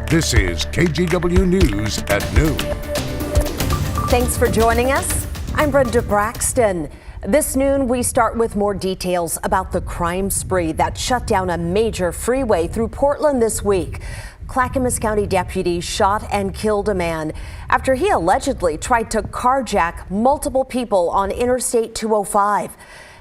This is KGW News at noon. Thanks for joining us. I'm Brenda Braxton. This noon, we start with more details about the crime spree that shut down a major freeway through Portland this week. Clackamas County deputies shot and killed a man after he allegedly tried to carjack multiple people on Interstate 205.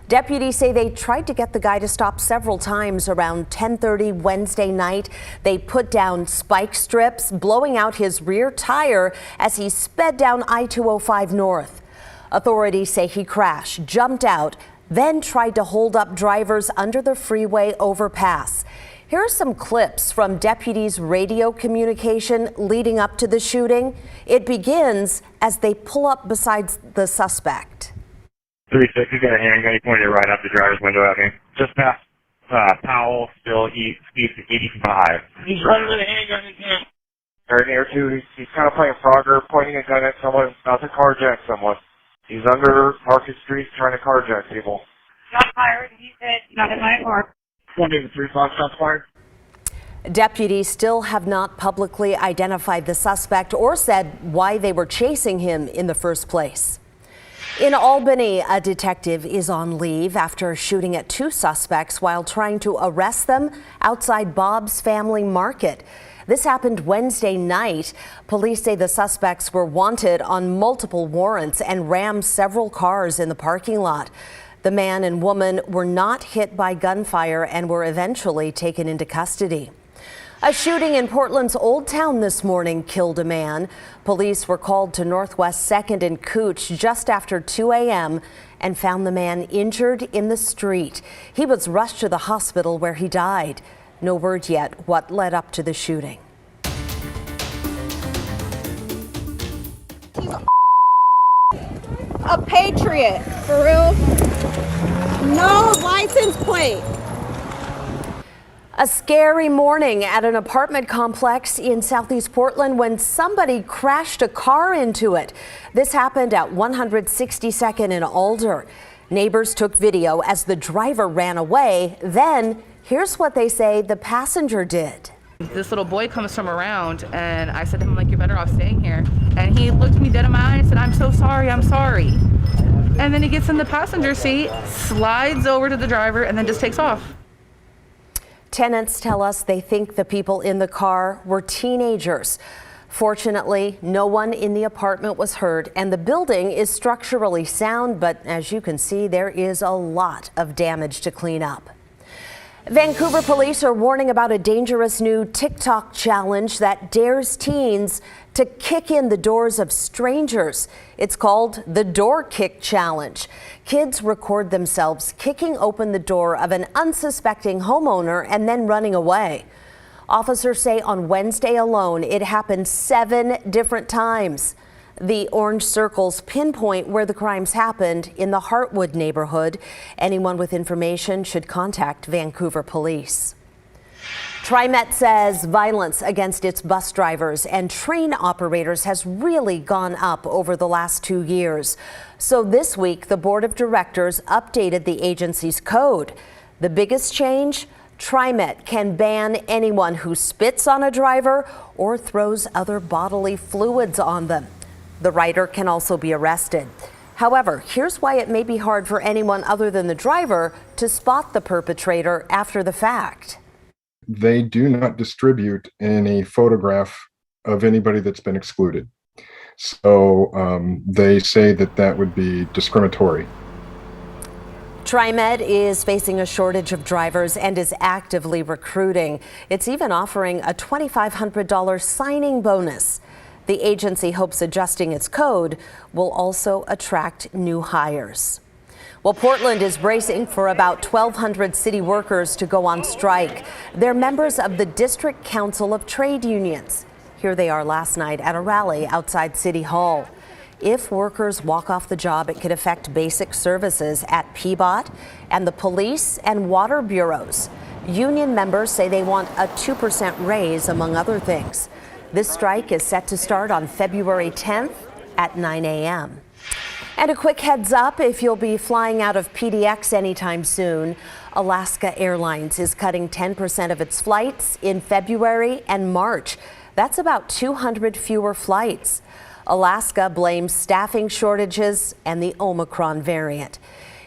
Deputies say they tried to get the guy to stop several times around 10:30 Wednesday night. They put down spike strips, blowing out his rear tire as he sped down I-205 north. Authorities say he crashed, jumped out, then tried to hold up drivers under the freeway overpass. Here are some clips from deputies' radio communication leading up to the shooting. It begins as they pull up beside the suspect. 3-6, he's got a handgun. He pointed it right out the driver's window at me. Just past Powell, still speeds 85. He's running with a handgun in his hand. Right near too, he's kind of playing Frogger, pointing a gun at someone, about to carjack someone. He's under Market Street trying to carjack people. Shot fired, he said, not in my car. 183 shots fired. Deputies still have not publicly identified the suspect or said why they were chasing him in the first place. In Albany, a detective is on leave after shooting at two suspects while trying to arrest them outside Bob's Family Market. This happened Wednesday night. Police say the suspects were wanted on multiple warrants and rammed several cars in the parking lot. The man and woman were not hit by gunfire and were eventually taken into custody. A shooting in Portland's Old Town this morning killed a man. Police were called to Northwest 2nd and Cooch just after 2 a.m. and found the man injured in the street. He was rushed to the hospital where he died. No word yet what led up to the shooting. A patriot, for real. No license plate. A scary morning at an apartment complex in Southeast Portland when somebody crashed a car into it. This happened at 162nd and Alder. Neighbors took video as the driver ran away. Then, here's what they say the passenger did. This little boy comes from around and I said to him, like, you're better off staying here. And he looked me dead in my eye and said, I'm so sorry, I'm sorry. And then he gets in the passenger seat, slides over to the driver, and then just takes off. Tenants tell us they think the people in the car were teenagers. Fortunately, no one in the apartment was hurt, and the building is structurally sound, but as you can see, there is a lot of damage to clean up. Vancouver police are warning about a dangerous new TikTok challenge that dares teens to kick in the doors of strangers. It's called the Door Kick Challenge. Kids record themselves kicking open the door of an unsuspecting homeowner and then running away. Officers say on Wednesday alone, it happened 7 different times. The orange circles pinpoint where the crimes happened in the Heartwood neighborhood. Anyone with information should contact Vancouver police. Trimet says violence against its bus drivers and train operators has really gone up over the last 2 years. So this week, the board of directors updated the agency's code. The biggest change? Trimet can ban anyone who spits on a driver or throws other bodily fluids on them. The rider can also be arrested. However, here's why it may be hard for anyone other than the driver to spot the perpetrator after the fact. They do not distribute any photograph of anybody that's been excluded. So they say that that would be discriminatory. Trimet is facing a shortage of drivers and is actively recruiting. It's even offering a $2,500 signing bonus. The agency hopes adjusting its code will also attract new hires. Well, Portland is bracing for about 1,200 city workers to go on strike. They're members of the District Council of Trade Unions. Here they are last night at a rally outside City Hall. If workers walk off the job, it could affect basic services at PBOT and the police and water bureaus. Union members say they want a 2% raise, among other things. This strike is set to start on February 10th at 9 a.m. And a quick heads up, if you'll be flying out of PDX anytime soon, Alaska Airlines is cutting 10% of its flights in February and March. That's about 200 fewer flights. Alaska blames staffing shortages and the Omicron variant.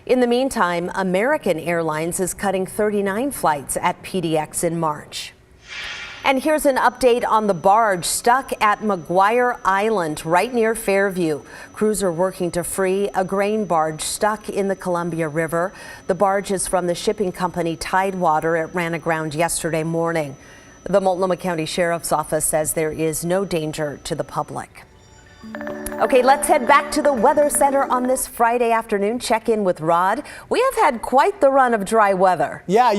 In the meantime, American Airlines is cutting 39 flights at PDX in March. And here's an update on the barge stuck at McGuire Island, right near Fairview. Crews are working to free a grain barge stuck in the Columbia River. The barge is from the shipping company Tidewater. It ran aground yesterday morning. The Multnomah County Sheriff's Office says there is no danger to the public. Okay, let's head back to the Weather Center on this Friday afternoon. Check in with Rod. We have had quite the run of dry weather. Yeah,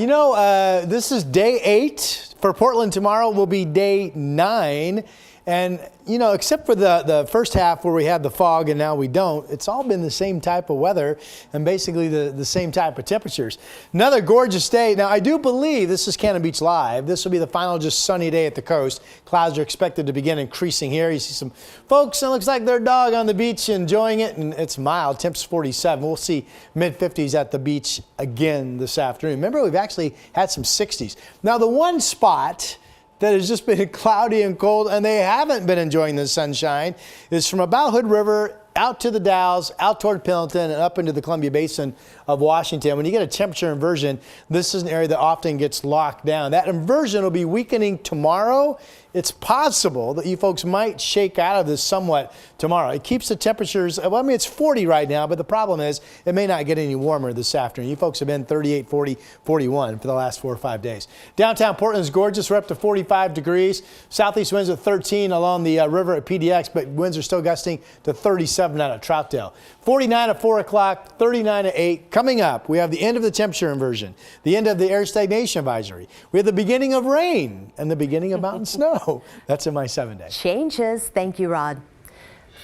this is day 8. For Portland tomorrow will be day 9. And, except for the first half where we had the fog and now we don't, it's all been the same type of weather and basically the same type of temperatures. Another gorgeous day. Now, I do believe this is Cannon Beach Live. This will be the final just sunny day at the coast. Clouds are expected to begin increasing here. You see some folks, it looks like their dog on the beach enjoying it, and it's mild. Temps 47. We'll see mid-50s at the beach again this afternoon. Remember, we've actually had some 60s. Now, the one spot that has just been cloudy and cold, and they haven't been enjoying the sunshine, is from about Hood River out to the Dalles, out toward Pendleton, and up into the Columbia Basin of Washington. When you get a temperature inversion, this is an area that often gets locked down. That inversion will be weakening tomorrow. It's possible that you folks might shake out of this somewhat tomorrow. It keeps the temperatures, it's 40 right now, but the problem is it may not get any warmer this afternoon. You folks have been 38, 40, 41 for the last 4 or 5 days. Downtown Portland's gorgeous. We're up to 45 degrees. Southeast winds at 13 along the river at PDX, but winds are still gusting to 37 out at Troutdale. 49 at 4 o'clock, 39 at 8. Coming up, we have the end of the temperature inversion, the end of the air stagnation advisory. We have the beginning of rain and the beginning of mountain snow. That's in my 7 day. Changes. Thank you, Rod.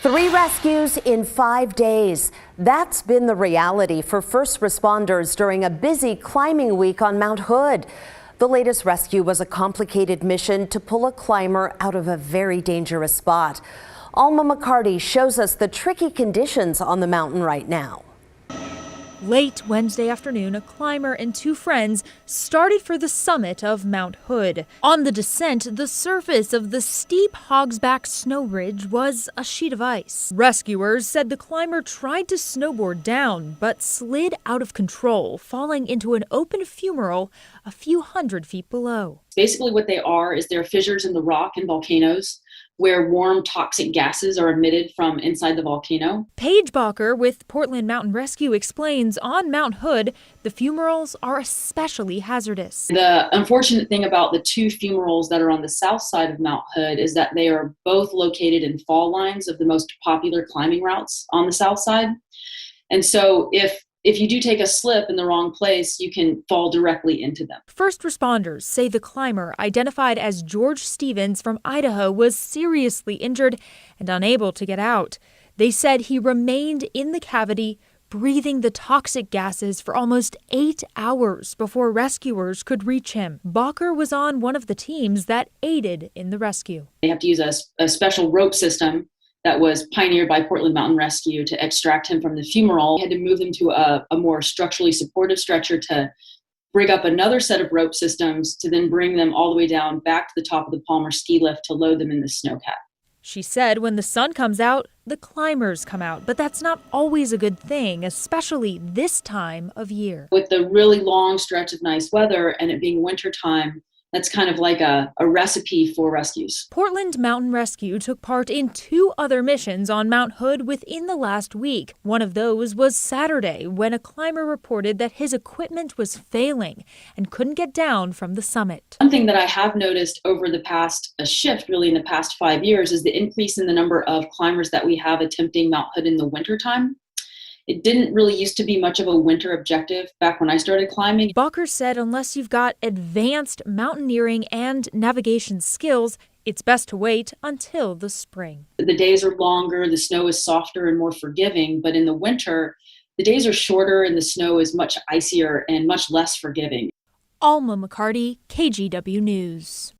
3 rescues in 5 days. That's been the reality for first responders during a busy climbing week on Mount Hood. The latest rescue was a complicated mission to pull a climber out of a very dangerous spot. Alma McCarty shows us the tricky conditions on the mountain right now. Late Wednesday afternoon, a climber and 2 friends started for the summit of Mount Hood. On the descent, the surface of the steep Hogsback snow ridge was a sheet of ice. Rescuers said the climber tried to snowboard down, but slid out of control, falling into an open fumarole a few hundred feet below. Basically what they are is they're fissures in the rock and volcanoes where warm toxic gases are emitted from inside the volcano. Paige Bacher with Portland Mountain Rescue explains on Mount Hood, the fumaroles are especially hazardous. The unfortunate thing about the 2 fumaroles that are on the south side of Mount Hood is that they are both located in fall lines of the most popular climbing routes on the south side. And so if you do take a slip in the wrong place, you can fall directly into them. First responders say the climber, identified as George Stevens from Idaho, was seriously injured and unable to get out. They said he remained in the cavity, breathing the toxic gases for almost 8 hours before rescuers could reach him. Bacher was on one of the teams that aided in the rescue. They have to use a special rope system that was pioneered by Portland Mountain Rescue to extract him from the fumarole. We had to move him to a more structurally supportive stretcher to rig up another set of rope systems to then bring them all the way down back to the top of the Palmer ski lift to load them in the snowcat. She said when the sun comes out, the climbers come out, but that's not always a good thing, especially this time of year. With the really long stretch of nice weather and it being wintertime, that's kind of like a recipe for rescues. Portland Mountain Rescue took part in 2 other missions on Mount Hood within the last week. One of those was Saturday, when a climber reported that his equipment was failing and couldn't get down from the summit. One thing that I have noticed over the past shift, really in the past 5 years, is the increase in the number of climbers that we have attempting Mount Hood in the wintertime. It didn't really used to be much of a winter objective back when I started climbing. Bacher said unless you've got advanced mountaineering and navigation skills, it's best to wait until the spring. The days are longer, the snow is softer and more forgiving, but in the winter, the days are shorter and the snow is much icier and much less forgiving. Alma McCarty, KGW News.